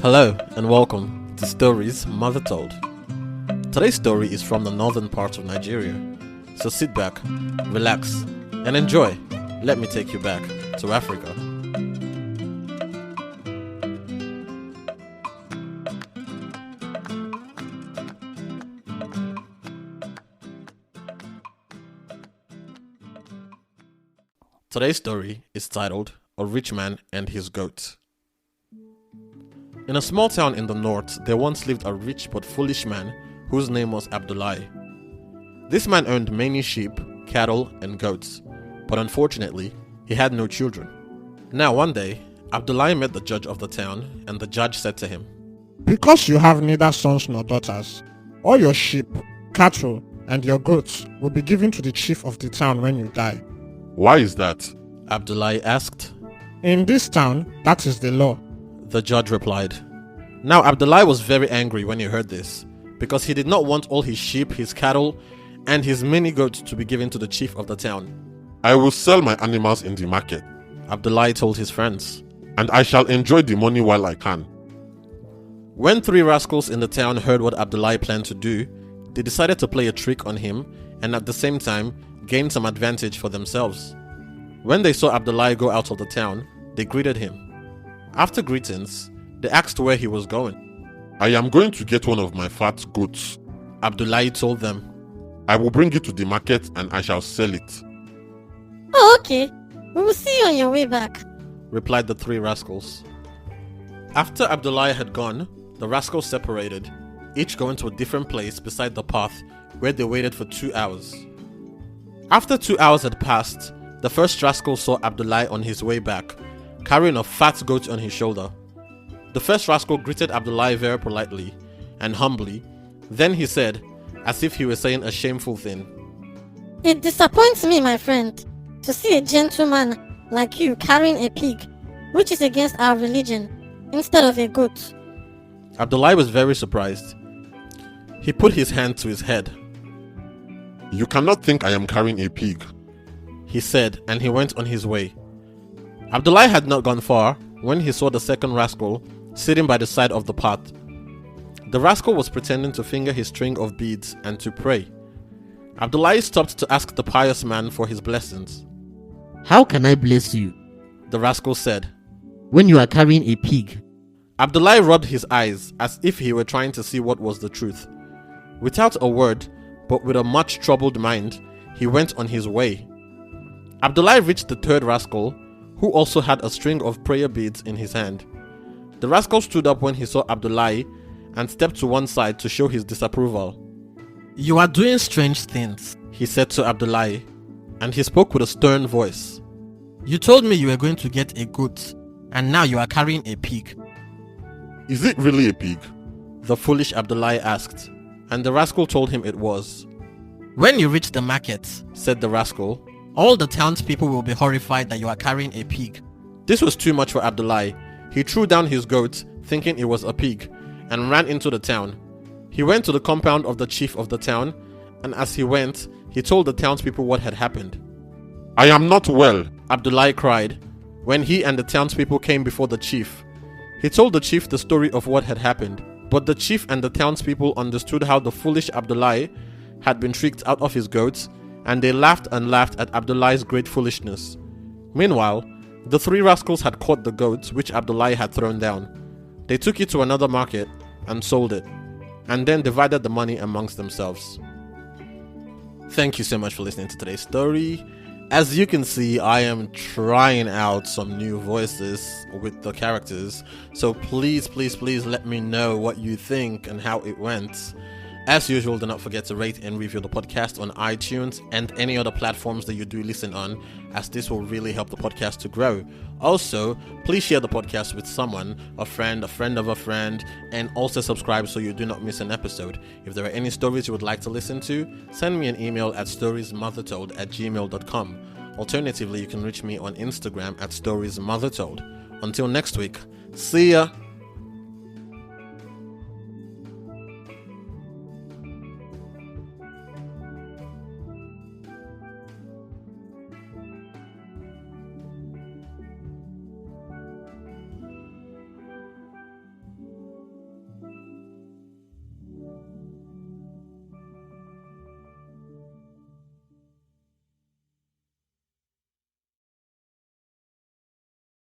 Hello and welcome to Stories Mother Told. Today's story is from the northern part of Nigeria. So sit back, relax, and enjoy. Let me take you back to Africa. Today's story is titled A Rich Man and His Goat. In a small town in the north, there once lived a rich but foolish man whose name was Abdullahi. This man owned many sheep, cattle, and goats, but unfortunately, he had no children. Now one day, Abdullahi met the judge of the town, and the judge said to him, "Because you have neither sons nor daughters, all your sheep, cattle, and your goats will be given to the chief of the town when you die." "Why is that?" Abdullahi asked. "In this town, that is the law," the judge replied. Now Abdullahi was very angry when he heard this, because he did not want all his sheep, his cattle, and his many goats to be given to the chief of the town. "I will sell my animals in the market, Abdullahi told his friends. and I shall enjoy the money while I can." When three rascals in the town heard what Abdullahi planned to do, they decided to play a trick on him and at the same time gain some advantage for themselves. When they saw Abdullahi go out of the town, they greeted him. After greetings, they asked where he was going. "I am going to get one of my fat goats. Abdullahi told them. I will bring it to the market and I shall sell it." "Oh, okay. We will see you on your way back," replied the three rascals. After Abdullahi had gone, the rascals separated, each going to a different place beside the path where they waited for 2 hours. After 2 hours had passed, the first rascal saw Abdullahi on his way back, carrying a fat goat on his shoulder. The first rascal greeted Abdullahi very politely and humbly. Then he said, as if he were saying a shameful thing, "It disappoints me, my friend, to see a gentleman like you carrying a pig, which is against our religion, instead of a goat." Abdullahi was very surprised. He put his hand to his head. "You cannot think I am carrying a pig," he said, and he went on his way. Abdullahi had not gone far when he saw the second rascal sitting by the side of the path. The rascal was pretending to finger his string of beads and to pray. Abdullahi stopped to ask the pious man for his blessings. "How can I bless you The rascal said. when you are carrying a pig?" Abdullahi rubbed his eyes as if he were trying to see what was the truth. Without a word, but with a much troubled mind, he went on his way. Abdullahi reached the third rascal, who also had a string of prayer beads in his hand. The rascal stood up when he saw Abdullahi and stepped to one side to show his disapproval. "You are doing strange things," he said to Abdullahi, and he spoke with a stern voice. "You told me you were going to get a goat, and now you are carrying a pig." "Is it really a pig?" the foolish Abdullahi asked, and the rascal told him it was. "When you reach the market," said the rascal, "all the townspeople will be horrified that you are carrying a pig." This was too much for Abdullahi. He threw down his goat, thinking it was a pig, and ran into the town. He went to the compound of the chief of the town, and as he went, he told the townspeople what had happened. "I am not well." Abdullahi cried, when he and the townspeople came before the chief. He told the chief the story of what had happened, but the chief and the townspeople understood how the foolish Abdullahi had been tricked out of his goats, and they laughed and laughed at Abdullahi's great foolishness. Meanwhile, the three rascals had caught the goat which Abdullahi had thrown down. They took it to another market and sold it, and then divided the money amongst themselves. Thank you so much for listening to today's story. As you can see, I am trying out some new voices with the characters, so please let me know what you think and how it went. As usual, do not forget to rate and review the podcast on iTunes and any other platforms that you do listen on, as this will really help the podcast to grow. Also, please share the podcast with someone, a friend of a friend, and also subscribe so you do not miss an episode. If there are any stories you would like to listen to, send me an email at storiesmothertold@gmail.com. Alternatively, you can reach me on Instagram at storiesmothertold. Until next week, see ya!